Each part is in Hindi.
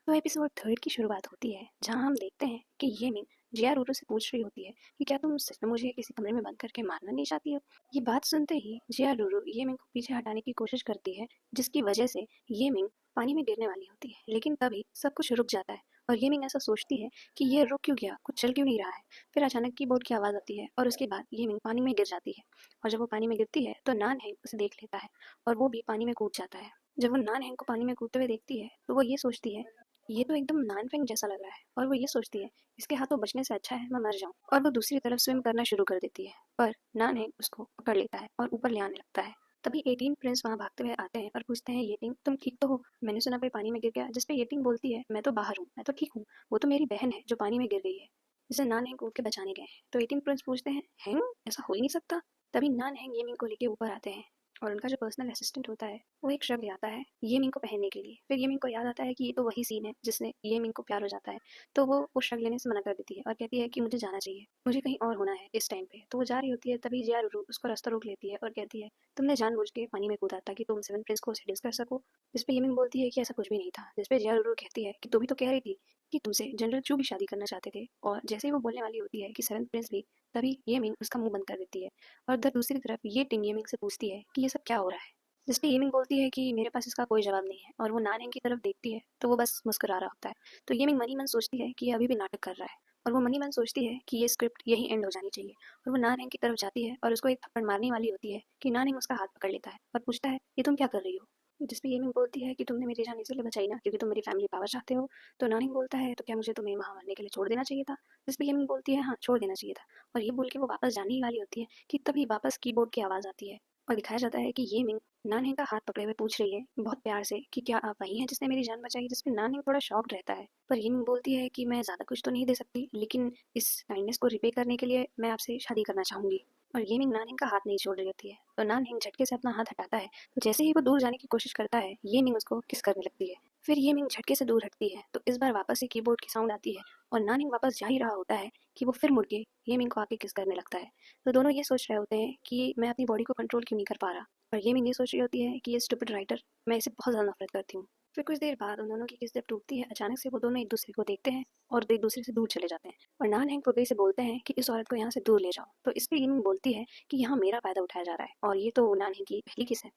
तो एपिसोड 3 की शुरुआत होती है जहां हम देखते हैं कि ये मिंग जियारूरो से पूछ रही होती है कि क्या तुम सच में मुझे किसी कमरे में बंद करके मारना नहीं चाहती हो। ये बात सुनते ही जियारूरो ये मिंग को पीछे हटाने की कोशिश करती है, जिसकी वजह से ये मिंग पानी में गिरने वाली होती है। लेकिन तभी सब कुछ रुक जाता है और ये मिंग ऐसा सोचती है कि ये रुक क्यों गया, कुछ चल क्यों नहीं रहा है। फिर अचानक कीबोर्ड की आवाज़ आती है और उसके बाद ये मिंग पानी में गिर जाती है। और जब वो पानी में गिरती है तो नान हैंग उसे देख लेता है और वो भी पानी में कूद जाता है। जब वो नान हैंग को पानी में कूदते हुए देखती है तो वो ये सोचती है, ये तो एकदम नानफेंग जैसा लग रहा है। और वो ये सोचती है, इसके हाथों बचने से अच्छा है मैं मर जाऊं। और वो दूसरी तरफ स्विम करना शुरू कर देती है, पर नानहेंग उसको पकड़ लेता है और ऊपर ले आने लगता है। तभी 18 प्रिंस वहां भागते हुए आते हैं और पूछते हैं, येटिंग तुम ठीक तो हो? मैंने सुना कोई पानी में गिर गया। जिसपे येटिंग बोलती है, मैं तो बाहर हूँ, मैं तो ठीक हूँ, वो तो मेरी बहन है जो पानी में गिर गई है, जिसे नानहेंग कूद के बचाने गए हैं। तो 18 प्रिंस पूछते हैं, हैंग ऐसा हो ही नहीं सकता। तभी नानहेंग येमिंग को लेके ऊपर आते हैं और उनका जो पर्सनल असिस्टेंट होता है वो एक शग ले आता है ये मिंग को पहनने के लिए। फिर ये मिंग को याद आता है कि ये तो वही सीन है जिससे ये मिंग को प्यार हो जाता है। तो वो शग लेने से मना कर देती है और कहती है कि मुझे जाना चाहिए, मुझे कहीं और होना है इस टाइम पे। तो वो जा रही होती है, तभी जियारूरू उसको रास्ता रोक लेती है और कहती है, तुमने जानबूझ के पानी में कूदा ताकि तुम सेवन प्रिंस को सेड्यूस कर सको। जिसपे ये मिंग बोलती है कि ऐसा कुछ भी नहीं था। जिसपे जियारूरू कहती है कि तू भी तो कह रही थी कि तुमसे जनरल चू भी शादी करना चाहते थे। और जैसे ही वो बोलने वाली होती है कि सेवन प्रिंस भी, तभी ये मिंग उसका मुंह बंद कर देती है। और उधर दूसरी तरफ ये टिंग ये मिंग से पूछती है कि ये सब क्या हो रहा है। जिसपे येमिंग बोलती है कि मेरे पास इसका कोई जवाब नहीं है। और वो नानहेंग की तरफ देखती है तो वो बस मुस्कुरा रहा होता है। तो येमिंग मनी मन सोचती है कि ये अभी भी नाटक कर रहा है और वो मनी मन सोचती है कि ये स्क्रिप्ट यही एंड हो जानी चाहिए। और वो नानहेंग की तरफ जाती है और उसको एक थप्पड़ मारने वाली होती है कि नानहेंग उसका हाथ पकड़ लेता है और पूछता है, ये तुम क्या कर रही हो? जिसपे येमिंग बोलती है कि तुमने मेरी जान इसलिए बचाई ना क्योंकि तुम मेरी फैमिली पावर चाहते हो। तो नानहेंग बोलता है, तो क्या मुझे तुम्हें वहां मरने के लिए छोड़ देना चाहिए था? जिसपे येमिंग बोलती है, हाँ छोड़ देना चाहिए था। और ये बोल के वो वापस जाने ही वाली होती है कि तभी वापस कीबोर्ड की आवाज़ आती है और दिखाया जाता है कि ये मिंग नानहेंग का हाथ पकड़े हुए पूछ रही है बहुत प्यार से कि क्या आप वही हैं जिसने मेरी जान बचाई। जिसपे नानहेंग थोड़ा शॉक्ड रहता है, पर ये मिंग बोलती है कि मैं ज़्यादा कुछ तो नहीं दे सकती, लेकिन इस काइंडनेस को रिपे करने के लिए मैं आपसे शादी करना चाहूंगी। और ये मिंग नानहेंग का हाथ नहीं छोड़ रही होती है। तो नानहेंग झटके से अपना हाथ हटाता है, तो जैसे ही वो दूर जाने की कोशिश करता है ये मिंग उसको किस करने लगती है। फिर ये मिंग झटके से दूर हटती है तो इस बार वापस से कीबोर्ड की साउंड आती है और नानहेंग वापस जा ही रहा होता है कि वो फिर मुड़ के ये मिंग को आके किस करने लगता है। तो दोनों ये सोच रहे होते हैं कि मैं अपनी बॉडी को कंट्रोल क्यों नहीं कर पा रहा। और ये मिंग ये सोच रही होती है कि ये स्टूपिड राइटर, मैं इसे बहुत ज़्यादा नफरत करती हूँ। फिर कुछ देर बाद उन दोनों की किस जब टूटती है, अचानक से वो दोनों एक दूसरे को देखते हैं और एक दूसरे से दूर चले जाते हैं। और नानहेंग फुगई से बोलते हैं कि इस औरत को यहाँ से दूर ले जाओ। तो इस पे ये मिंग बोलती है कि यहाँ मेरा फायदा उठाया जा रहा है और ये तो नानहेंग की पहली किस है।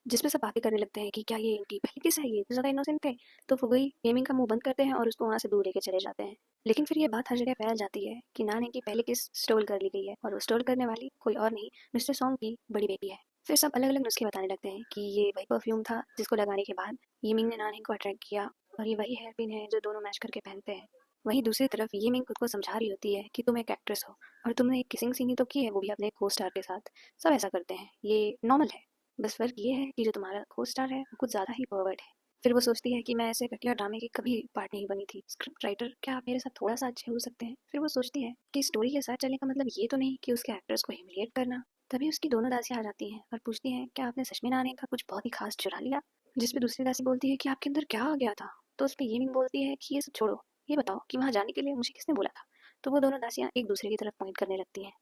जिसपे सब बातें करने लगते हैं कि क्या ये इनकी पहली किस है, ये इतने ज़्यादा इनोसेंट थे। तो फुगई गेमिंग का मुंह बंद करते हैं और उसको वहाँ से दूर लेके चले जाते हैं। लेकिन फिर ये बात हर जगह फैल जाती है कि नान की पहली किस स्टोल कर ली गई है और वो स्टोल करने वाली कोई और नहीं, मिस्टर सॉन्ग की बड़ी बेटी है। फिर सब अलग अलग नुस्खे बताने लगते हैं कि ये वही परफ्यूम था जिसको लगाने के बाद यीमिंग ने नानहेंग को अट्रैक्ट किया और ये वही हेयर पिन है जो दोनों मैच करके पहनते हैं। वहीं दूसरी तरफ यीमिंग खुद को समझा रही होती है कि तुम एक एक्ट्रेस हो और तुमने एक किसिंग सीन ही तो की है, वो भी अपने को स्टार के साथ। सब ऐसा करते हैं, ये नॉर्मल है। बस फ़र्क ये है कि जो तुम्हारा को-स्टार है वो कुछ ज़्यादा ही परवर्ट है। फिर वो सोचती है कि मैं ऐसे घटिया ड्रामे की कभी पार्ट नहीं बनी थी। स्क्रिप्ट राइटर, क्या आप मेरे साथ थोड़ा-सा अच्छे हो सकते हैं? फिर वो सोचती है कि स्टोरी के साथ चलने का मतलब ये तो नहीं कि उसके एक्टर्स को ह्यूमिलिएट करना। तभी उसकी दोनों दासियाँ आ जाती हैं और पूछती हैं, क्या आपने सच में नाने का कुछ बहुत ही खास चुरा लिया? जिस पे दूसरी दासी बोलती है कि आपके अंदर क्या आ गया था? तो उस पे ये मिंग बोलती है कि ये सब छोड़ो, ये बताओ कि वहाँ जाने के लिए मुझे किसने बोला था? तो वो दोनों दासियाँ एक दूसरे की तरफ पॉइंट करने लगती हैं।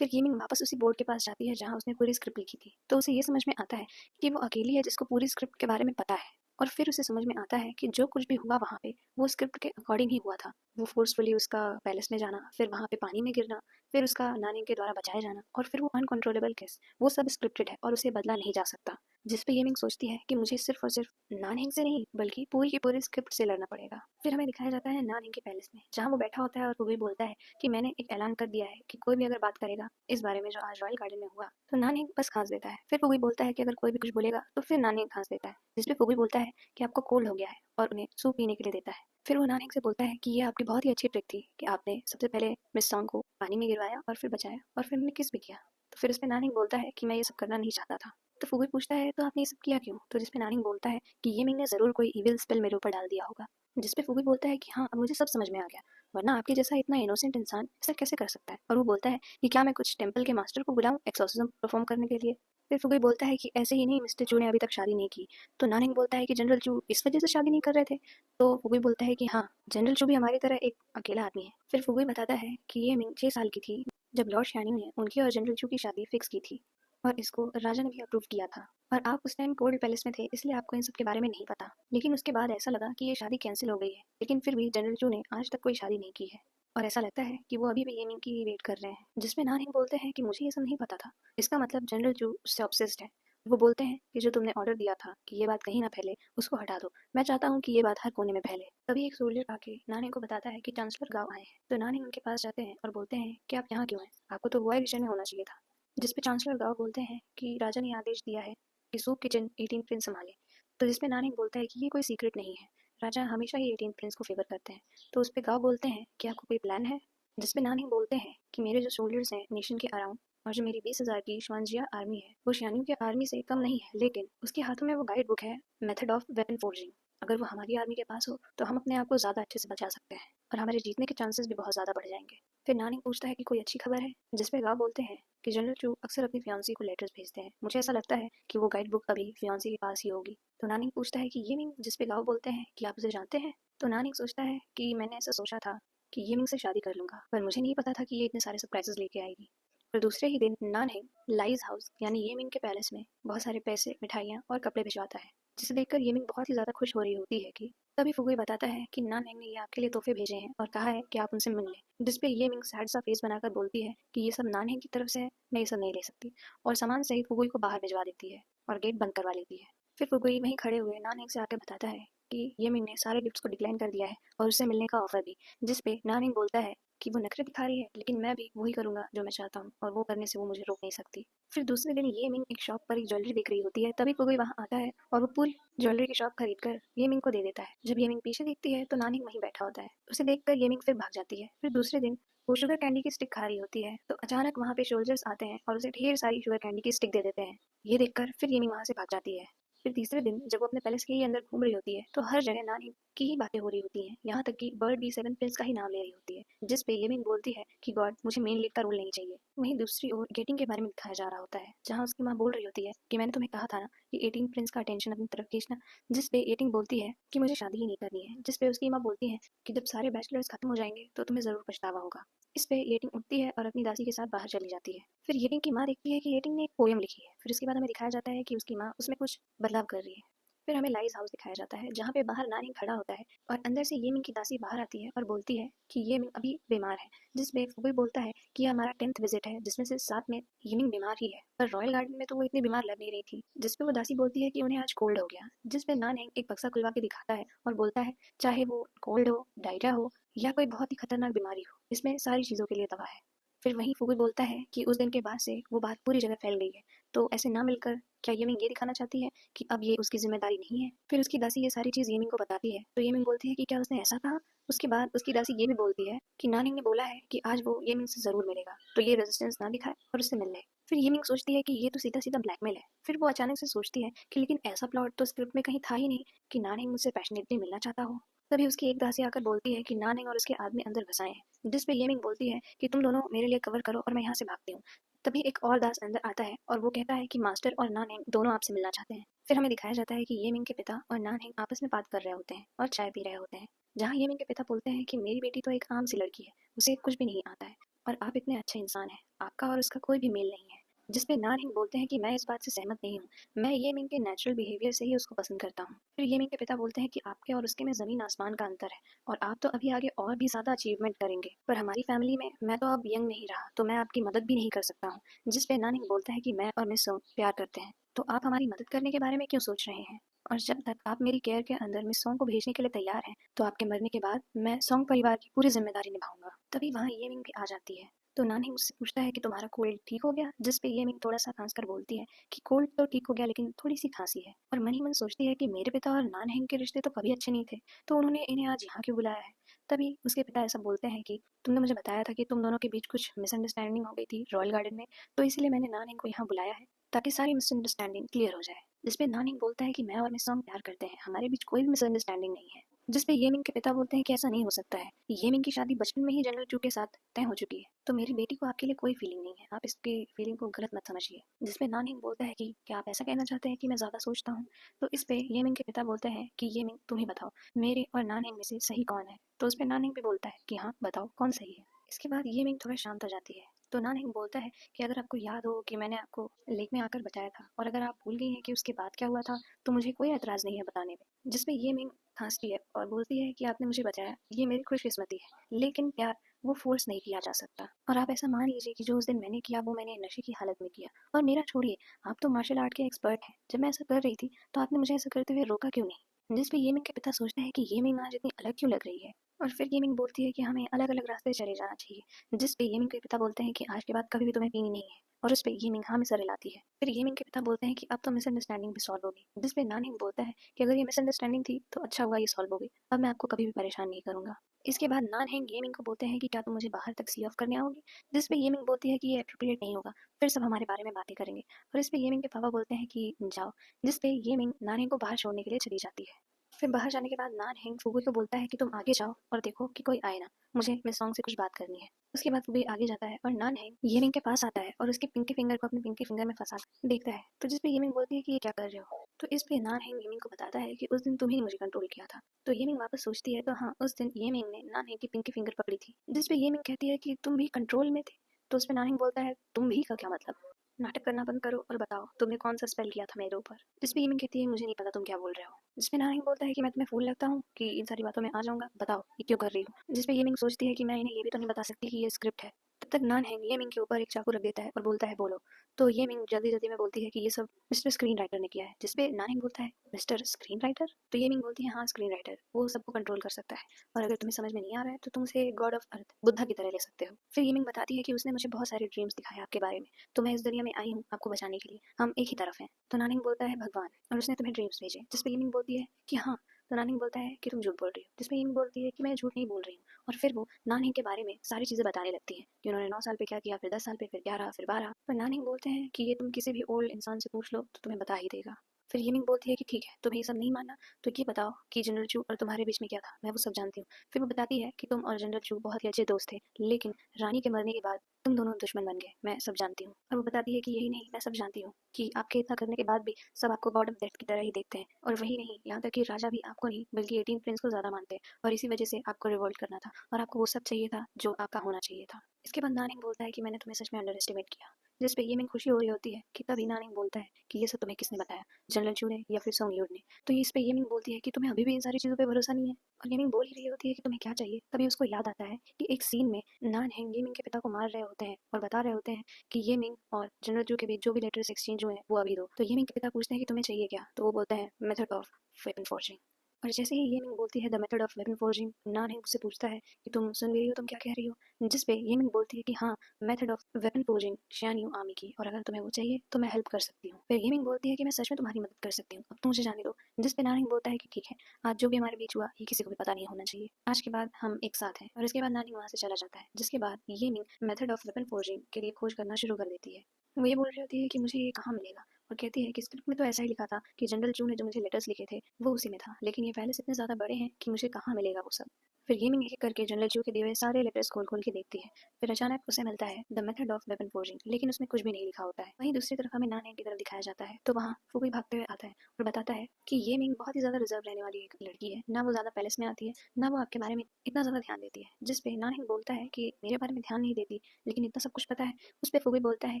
फिर गेमिंग वापस उसी बोर्ड के पास जाती है जहाँ उसने पूरी स्क्रिप्ट लिखी थी। तो उसे ये समझ में आता है कि वो अकेली है जिसको पूरी स्क्रिप्ट के बारे में पता है। और फिर उसे समझ में आता है कि जो कुछ भी हुआ वहाँ पे वो स्क्रिप्ट के अकॉर्डिंग ही हुआ था। वो फोर्सफुली उसका पैलेस में जाना, फिर वहाँ पे पानी में गिरना, फिर उसका नानी के द्वारा बचाया जाना और फिर वो अनकंट्रोलेबल किस, वो सब स्क्रिप्टेड है और उसे बदला नहीं जा सकता। जिस पे येमिंग सोचती है कि मुझे सिर्फ और सिर्फ नानहेंग से नहीं बल्कि पूरी की पूरी स्क्रिप्ट से लड़ना पड़ेगा। फिर हमें दिखाया जाता है नानहेंग के पैलेस में जहाँ वो बैठा होता है और वो भी बोलता है कि मैंने एक ऐलान कर दिया है कि कोई भी अगर बात करेगा इस बारे में जो आज रॉयल गार्डन में हुआ, तो नानहेंग बस खांस देता है। फिर फुगुई बोलता है कि अगर कोई भी कुछ बोलेगा तो फिर नानहेंग खांस देता है। जिसपे फुगुई बोलता है कि आपको कोल्ड हो गया है और उन्हें सूप पीने के लिए देता है। फिर वो नानहेंग से बोलता है कि ये आपकी बहुत ही अच्छी ट्रिक थी कि आपने सबसे पहले मिस सॉन्ग को पानी में गिरवाया और फिर बचाया और फिर उन्हें किस भी किया। तो फिर उसपे नानहेंग बोलता है कि मैं ये सब करना नहीं चाहता था। तो फुगुई पूछता है, तो आपने ये सब किया क्यों? तो जिसपे नानहेंग बोलता है कि ये मिंग ने जरूर कोई इविल स्पेल मेरे ऊपर डाल दिया होगा। जिसपे फुगुई बोलता है कि हाँ, अब मुझे सब समझ में आ गया, वरना आपके जैसा इतना इनोसेंट इंसान ऐसा कैसे कर सकता है। और वो बोलता है कि क्या मैं कुछ टेंपल के मास्टर को बुलाऊं एक्सोर्सिज्म परफॉर्म करने के लिए। फिर फुगुई बोलता है कि ऐसे ही नहीं, मिस्टर चू ने अभी तक शादी नहीं की। तो नानहेंग बोलता है कि जनरल चू इस वजह से शादी नहीं कर रहे थे। तो फुगुई बोलता है कि हाँ, जनरल चू भी हमारी तरह एक अकेला आदमी है। फिर फुगुई बताता है कि ये मिंग 6 साल की थी जब लॉर्ड शानिंग ने उनकी और जनरल चू की शादी फिक्स की थी। और इसको राजा ने भी अप्रूव किया था। और आप उस टाइम कोल्ड पैलेस में थे, इसलिए आपको इन सब के बारे में नहीं पता। लेकिन उसके बाद ऐसा लगा कि ये शादी कैंसिल हो गई है, लेकिन फिर भी जनरल चू ने आज तक कोई शादी नहीं की है। और ऐसा लगता है कि वो अभी भी येमिंग की वेट कर रहे हैं, जिसमें नानहिंग बोलते हैं कि मुझे ये सब नहीं पता था। इसका मतलब जनरल चू उससे ऑब्सेस्ड है। वो बोलते हैं कि जो तुमने ऑर्डर दिया था कि ये बात कहीं ना फैले, उसको हटा दो। मैं चाहता हूँ कि ये बात हर कोने में फैले। तभी एक सोल्जर आके नानहिंग को बताता है कि चांसलर गांव आए हैं। तो नानहिंग उनके पास जाते हैं और बोलते हैं कि आप यहाँ क्यों हैं, आपको तो वॉय रिजन में होना चाहिए था। जिस पे चांसलर गांव बोलते हैं कि राजा ने आदेश दिया है कि सूप किचन 18 प्रिंस संभाले। तो जिसमें नानहिंग बोलता है कि ये कोई सीक्रेट नहीं है, राजा हमेशा ही 18 प्रिंस को फेवर करते हैं। तो उस पे गांव बोलते हैं कि आपको कोई प्लान है। जिसमें नानहिंग बोलते हैं कि मेरे जो सोल्जर्स हैं नेशन के अराउंड, और जो मेरी 20,000 की श्वानजिया आर्मी है, वो शियानियों की आर्मी से कम नहीं है, लेकिन उसके हाथों में वो गाइड बुक है, मेथड ऑफ वेपन फोर्जिंग। अगर वो हमारी आर्मी के पास हो तो हम अपने आप को ज़्यादा अच्छे से बचा सकते हैं और हमारे जीतने के चांसेस भी बहुत ज़्यादा बढ़ जाएंगे। फिर नानी पूछता है कि कोई अच्छी खबर है। जिसपे गाँव बोलते हैं कि जनरल चू अक्सर अपनी फियांसी को लेटर्स भेजते हैं, मुझे ऐसा लगता है कि वो गाइड बुक अभी फियांसी के पास ही होगी। तो नानी पूछता है कि ये मीन, जिसपे गाँव बोलते हैं कि आप उसे जानते हैं। तो नानी सोचता है कि मैंने ऐसा सोचा था कि ये मिंग से शादी कर लूंगा, पर मुझे नहीं पता था कि ये इतने सारे सरप्राइजेस लेके आएगी। और दूसरे ही दिन नानहिंग लाइज हाउस यानी येमिंग के पैलेस में बहुत सारे पैसे, मिठाइयाँ और कपड़े भिजवाता है, जिसे देखकर येमिंग बहुत ही ज़्यादा खुश हो रही होती है। कि तभी फुगुई बताता है कि नानहिंग ने ये आपके लिए तोहफे भेजे हैं और कहा है कि आप उनसे मिल लें। जिसपे येमिंग सैड सा फेस बनाकर बोलती है कि ये सब नानहिंग की तरफ से है, मैं ये सब नहीं ले सकती, और सामान सहित फुगुई को बाहर भिजवा देती है और गेट बंद करवा लेती है। फिर फुगुई वहीं खड़े हुए नानहिंग से आकर बताता है कि येमिंग ने सारे गिफ्ट्स को डिक्लाइन कर दिया है और उससे मिलने का ऑफर भी। जिसपे नानहिंग बोलता है कि वो नखरे दिखा रही है, लेकिन मैं भी वही करूंगा जो मैं चाहता हूँ और वो करने से वो मुझे रोक नहीं सकती। फिर दूसरे दिन ये मिंग एक शॉप पर एक ज्वेलरी देख रही होती है, तभी कोई वहां आता है और वो पूरी ज्वेलरी की शॉप खरीद कर ये मिंग को दे देता है। जब ये मिंग पीछे देखती है तो नानी वहीं बैठा होता है, उसे देखकर ये मिंग फिर भाग जाती है। फिर दूसरे दिन वो शुगर कैंडी की स्टिक खा रही होती है, तो अचानक वहाँ पे सोल्जर्स आते हैं और उसे ढेर सारी शुगर कैंडी की स्टिक दे देते हैं। ये देखकर फिर ये मिंग वहाँ से भाग जाती है। फिर तीसरे दिन जब वो अपने पैलेस के ही अंदर घूम रही होती है तो हर जगह नानी की ही बातें हो रही होती हैं, यहाँ तक कि बर्ड भी 7 प्रिंस का ही नाम ले रही होती है। जिस पे येमिन बोलती है कि गॉड, मुझे मेन लीड का रोल नहीं चाहिए। वहीं दूसरी ओर गेटिंग के बारे में दिखाया जा रहा होता है, जहाँ उसकी माँ बोल रही होती है कि मैंने तुम्हें कहा था ना कि 18 प्रिंस का अटेंशन अपनी तरफ खींचना। जिस पे 18 बोलती है कि मुझे शादी ही नहीं करनी है। जिस पे उसकी माँ बोलती है कि जब सारे बैचलर्स खत्म हो जाएंगे तो तुम्हें जरूर पछतावा होगा। इस पे येटिंग उठती है और अपनी दासी के साथ बाहर चली जाती है। फिर येटिंग की माँ देखती है कि येटिंग ने एक पोयम लिखी है। फिर उसके बाद हमें दिखाया जाता है कि उसकी माँ उसमें कुछ बदलाव कर रही है। फिर हमें लाइज हाउस दिखाया जाता है, जहाँ पे बाहर नानी खड़ा होता है और अंदर से येमिंग की दासी बाहर आती है और बोलती है कि येमिंग अभी बीमार है। जिसमें फुगुई बोलता है कि ये हमारा 10th विजिट है, जिसमें से 7 में येमिंग बीमार ही है, पर रॉयल गार्डन में तो वो इतनी बीमार लग नहीं रही थी। जिसपे वो दासी बोलती है कि उन्हें आज कोल्ड हो गया। जिसपे नान एक बक्सा खुलवा के दिखाता है और बोलता है चाहे वो कोल्ड हो, डायरिया हो या कोई बहुत ही खतरनाक बीमारी हो, इसमें सारी चीज़ों के लिए दवा है। फिर वहीं फुगुई बोलता है कि उस दिन के बाद से वो बात पूरी जगह फैल गई है, तो ऐसे ना मिलकर क्या येमिंग ये दिखाना चाहती है कि अब ये उसकी जिम्मेदारी नहीं है। फिर उसकी दासी ये सारी चीज़ येमिंग को बताती है, तो येमिंग बोलती है कि क्या उसने ऐसा कहा। उसके बाद उसकी दासी ये भी बोलती है कि नानिंग ने बोला है कि आज वो येमिंग से ज़रूर मिलेगा, तो ये रेजिस्टेंस ना दिखाए और उससे मिल ले। फिर येमिंग सोचती है कि ये तो सीधा सीधा ब्लैकमेल है। फिर वो अचानक से सोचती है कि लेकिन ऐसा प्लॉट तो स्क्रिप्ट में कहीं था ही नहीं कि नानिंग मुझसे पैशनेटली मिलना चाहता हो। तभी उसकी एक दासी आकर बोलती है कि नानिंग और उसके आदमी अंदर घुसाए हैं। जिस पे येमिंग बोलती है कि तुम दोनों मेरे लिए कवर करो और मैं यहाँ से भागती हूँ। तभी एक और दास अंदर आता है और वो कहता है कि मास्टर और नानहेंग दोनों आपसे मिलना चाहते हैं। फिर हमें दिखाया जाता है कि ये मिंग के पिता और नानहेंग आपस में बात कर रहे होते हैं और चाय पी रहे होते हैं, जहाँ ये मिंग के पिता बोलते हैं कि मेरी बेटी तो एक आम सी लड़की है, उसे कुछ भी नहीं आता है, और आप इतने अच्छे इंसान हैं, आपका और उसका कोई भी मेल नहीं है। जिसपे नानहेंग बोलते हैं कि मैं इस बात से सहमत नहीं हूँ, मैं ये मिंग के नेचुरल बिहेवियर से ही उसको पसंद करता हूँ। फिर ये मिंग के पिता बोलते हैं कि आपके और उसके में ज़मीन आसमान का अंतर है और आप तो अभी आगे और भी ज़्यादा अचीवमेंट करेंगे, पर हमारी फैमिली में मैं तो अब यंग नहीं रहा, तो मैं आपकी मदद भी नहीं कर सकता हूँ। जिस पे नानिंग बोलता है कि मैं और मिस सोंग प्यार करते हैं, तो आप हमारी मदद करने के बारे में क्यों सोच रहे हैं, और जब तक आप मेरी केयर के अंदर मिस सोंग को भेजने के लिए तैयार हैं, तो आपके मरने के बाद मैं सोंग परिवार की पूरी जिम्मेदारी निभाऊंगा। तभी वहाँ ये मिंग भी आ जाती है। तो नानी मुझसे पूछता है कि तुम्हारा कोल्ड ठीक हो गया। जिस पे ये मिंग थोड़ा सा खांस कर बोलती है कि कोल्ड तो ठीक हो गया, लेकिन थोड़ी सी खांसी है। और मन ही मन सोचती है कि मेरे पिता और नान हेंग के रिश्ते तो कभी अच्छे नहीं थे, तो उन्होंने इन्हें आज यहाँ क्यों बुलाया है। तभी उसके पिता ऐसा बोलते हैं कि तुमने मुझे बताया था कि तुम दोनों के बीच कुछ मिसअंडरस्टैंडिंग हो गई थी रॉयल गार्डन में, तो इसीलिए मैंने नानिंग को यहाँ बुलाया है ताकि सारी मिसअंडरस्टैंडिंग क्लियर हो जाए। जिसपे नानिंग बोलता है कि मैं और मिस सॉन्ग प्यार करते हैं, हमारे बीच कोई भी मिसअंडरस्टैंडिंग नहीं है। जिसपे ये मिंग के पिता बोलते हैं कि ऐसा नहीं हो सकता है, ये मिंग की शादी बचपन में ही जनरल चू के साथ तय हो चुकी है, तो मेरी बेटी को आपके लिए कोई फीलिंग नहीं है, आप इसकी फीलिंग को गलत मत समझिए। जिसपे नानिंग बोलता है कि क्या आप ऐसा कहना चाहते हैं कि मैं ज्यादा सोचता हूँ। तो इस पे ये मिंग के पिता बोलते हैं कि ये मिंग तुम ही बताओ, मेरे और नानिंग में से सही कौन है। तो उस पे नानिंग भी बोलता है कि हाँ बताओ कौन सही है। इसके बाद ये मिंग थोड़ा शांत हो जाती है तो नानहेंग बोलता है कि अगर आपको याद हो कि मैंने आपको लेक में आकर बचाया था और अगर आप भूल गई हैं कि उसके बाद क्या हुआ था तो मुझे कोई एतराज़ नहीं है बताने में। जिस पे ये मिंग हंसती है और बोलती है कि आपने मुझे बचाया, ये मेरी खुशकिस्मती है, लेकिन प्यार वो फोर्स नहीं किया जा सकता। और आप ऐसा मान लीजिए कि जो उस दिन मैंने किया वो मैंने नशे की हालत में किया। और मेरा छोड़िए, आप तो मार्शल आर्ट के एक्सपर्ट हैं, जब मैं ऐसा कर रही थी तो आपने मुझे ऐसा करते हुए रोका क्यों नहीं? जिस पे ये मिंग के पिता सोचते हैं कि ये मिंग आज इतनी अलग क्यों लग रही है। और फिर ये मिंग बोलती है कि हमें अलग अलग रास्ते चले जाना चाहिए। जिस पे ये मिंग के पिता बोलते हैं कि आज के बाद कभी भी तुम्हें पीनी नहीं है। और उस पे ये मिंग हाँ में सर हिलाती है। फिर ये मिंग के पिता बोलते हैं कि अब तो मिसअंडरस्टैंडिंग भी सॉल्व होगी। जिस पे नानहिंग बोलता है कि अगर ये मिसअंडरस्टैंडिंग थी तो अच्छा हुआ ये सॉल्व हो गई, अब मैं आपको कभी भी परेशान नहीं करूंगा। इसके बाद नानहेंग गेमिंग को बोलते हैं कि क्या तुम मुझे बाहर तक सी ऑफ करने आओगे। जिस पे येमिंग बोलती है कि ये अप्रोप्रिएट नहीं होगा, फिर सब हमारे बारे में बातें करेंगे। और इस पे येमिंग के पापा बोलते हैं कि जाओ। जिस पे येमिंग नानहेंग को बाहर छोड़ने के लिए चली जाती है। फिर बाहर जाने के बाद नानहेंग फुगुई को बोलता है कि तुम आगे जाओ और देखो कि कोई आए ना, मुझे मिस सॉन्ग से कुछ बात करनी है। उसके बाद फुगुई आगे जाता है और नानहेंग येमिंग के पास आता है और उसके पिंकी फिंगर को अपने पिंकी फिंगर में फंसा देखता है। तो जिस पे येमिंग बोलती है कि ये क्या कर रहे हो। तो इस पे नानहेंग येमिंग को बताता है कि उस दिन तुम ही ने मुझे कंट्रोल किया था। तो येमिंग वापस सोचती है तो हाँ, उस दिन येमिंग ने नानहेंग की पिंकी फिंगर पकड़ी थी। जिस पे येमिंग कहती है कि तुम भी कंट्रोल में थे। तो उस पे नानहेंग बोलता है तुम भी का क्या मतलब, नाटक करना बंद करो और बताओ तुमने कौन सा स्पेल किया था मेरे ऊपर। जिस पे येमिंग कहती है मुझे नहीं पता तुम क्या बोल रहे हो। जिसपे नानहेंग बोलता है कि मैं तुम्हें फूल लगता हूँ कि इन सारी बातों में आ जाऊंगा, बताओ ये क्यों कर रही हो। जिस पे येमिंग सोचती है कि मैं इन्हें ये भी तो नहीं बता सकती कि ये स्क्रिप्ट है। तब तक नानहेंग येमिंग के ऊपर एक चाकू रख देता है और बोलता है बोलो। तो येमिंग जल्दी जल्दी में बोलती है कि ये सब मिस्टर स्क्रीन राइटर ने किया है। जिसपे नानहेंग बोलता है मिस्टर स्क्रीन राइटर। तो येमिंग बोलती है हाँ, स्क्रीन राइटर वो सबको कंट्रोल कर सकता है और अगर तुम्हें समझ में नहीं आ रहा है तो तुम उसे गॉड ऑफ अर्थ बुद्धा की तरह ले सकते हो। फिर येमिंग बताती है कि उसने मुझे बहुत सारे ड्रीम्स दिखाए आपके बारे में, तो मैं इस दुनिया में आई हूँ आपको बचाने के लिए, हम एक ही तरफ हैं। तो नानिंग बोलता है भगवान, और उसने तुम्हें ड्रीम्स भेजे। जिस पे येमिंग बोलती है कि हाँ। तो नानिंग बोलता है कि तुम झूठ बोल रही हो। जिसमें येमिंग बोलती है कि मैं झूठ नहीं बोल रही हूँ। और फिर वो नानिंग के बारे में सारी चीज़ें बताने लगती है कि उन्होंने 9 साल पे क्या किया, फिर 10 साल पे, फिर 11, फिर 12। पर नानिंग बोलते हैं कि ये तुम किसी भी ओल्ड इंसान से पूछ लो तो तुम्हें बता ही देगा। फिर येमिंग बोलती है कि ठीक है, तुम्हें ये सब नहीं मानना तो ये बताओ कि जनरल चू और तुम्हारे बीच में क्या था, मैं वो सब जानती हूँ। फिर वो बताती है कि तुम और जनरल चू बहुत ही अच्छे दोस्त थे, लेकिन रानी के मरने के बाद तुम दोनों दुश्मन बन गए, मैं सब जानती हूँ। और वो बताती है कि यही नहीं, मैं सब जानती हूँ कि आपके इतना करने के बाद भी सब आपको गॉड ऑफ डेथ की तरह ही देखते हैं। और वही नहीं, यहाँ तक कि राजा भी आपको नहीं बल्कि 18 प्रिंस को ज़्यादा मानते हैं, और इसी वजह से आपको रिवोल्ट करना था और आपको वो सब चाहिए था जो आपका होना चाहिए था। इसके बाद नानिंग बोलता है कि मैंने तुम्हें सच में अंडर एस्टिमेट किया। जिस पे ये में खुशी हो रही होती है कि तभी नानिंग बोलता है कि ये सब तुम्हें किसने बताया, जनरल चू ने या फिर सोंगयूर ने। तो इस पे येमिंग बोलती है कि तुम्हें अभी भी इन सारी चीज़ों पे भरोसा नहीं है। और येमिंग बोल ही रही होती है कि तुम्हें क्या चाहिए, तभी उसको याद आता है कि एक सीन में नानहेंग येमिंग के पिता को मार रहे होते हैं और बता रहे होते हैं कि येमिंग और जनरल चू के बीच जो भी लेटर्स एक्सचेंज हुए हैं वो अभी दो। तो येमिंग के पिता पूछते हैं कि तुम्हें चाहिए क्या, तो वो बोलता है मेथड ऑफ वेपन फॉर्जिंग। और जैसे ही येमिंग बोलती है the method of weapon forging, Nanheng उससे पूछता है कि तुम सुन भी रही हो, तुम क्या कह रही हो। जिस पे येमिंग बोलती है कि हाँ, method of weapon forging Xianyu army की, और अगर तुम्हें वो चाहिए तो मैं हेल्प कर सकती हूँ। फिर येमिंग बोलती है कि मैं सच में तुम्हारी मदद कर सकती हूँ, अब तुम मुझे जाने दो। जिस पे नानिंग बोलता है कि ठीक है, आज जो भी हमारे बीच हुआ ये किसी को भी पता नहीं होना चाहिए, आज के बाद हम एक साथ हैं। और इसके बाद नानिंग वहाँ से चला जाता है। जिसके बाद येमिंग मेथड ऑफ वेपन फोर्जिंग के लिए खोज करना शुरू कर देती है। वो ये बोल रही होती है कि मुझे ये कहाँ मिलेगा, और कहती है कि स्क्रिप्ट में तो ऐसा ही लिखा था कि जनरल चू ने जो मुझे लेटर्स लिखे थे वो उसी में था, लेकिन ये पहले से इतने ज़्यादा बड़े हैं कि मुझे कहाँ मिलेगा वो सब। फिर गेमिंग एक एक करके जनरल चू के दिए हुए सारे लेटर्स खोल खोल के देखती है। फिर अचानक उसे मिलता है the method of weapon forging, लेकिन उसमें कुछ भी नहीं लिखा होता है। वहीं दूसरी तरफ हमें नानहेंग की तरफ दिखाया जाता है, तो वहाँ फुगुई भागते हुए आता है और बताता है कि ये मिंग बहुत ही ज़्यादा रिजर्व रहने वाली एक लड़की है, ना वो ज़्यादा पैलेस में आती है, ना वो आपके बारे में इतना ज़्यादा ध्यान देती है। जिस पे नानहेंग बोलता है कि मेरे बारे में ध्यान नहीं देती, लेकिन इतना सब कुछ पता है। उस पे फुगुई बोलता है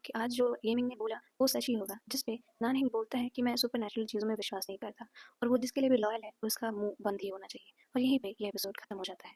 कि आज जो ये मिंग ने बोला वो सच ही होगा। जिस पे नानहेंग बोलता है कि मैं सुपर नेचुरल चीज़ों में विश्वास नहीं करता, और वो जिसके लिए भी लॉयल है उसका मुंह बंद ही होना चाहिए। और यहीं पे ये एपिसोड खत्म हो जाता है।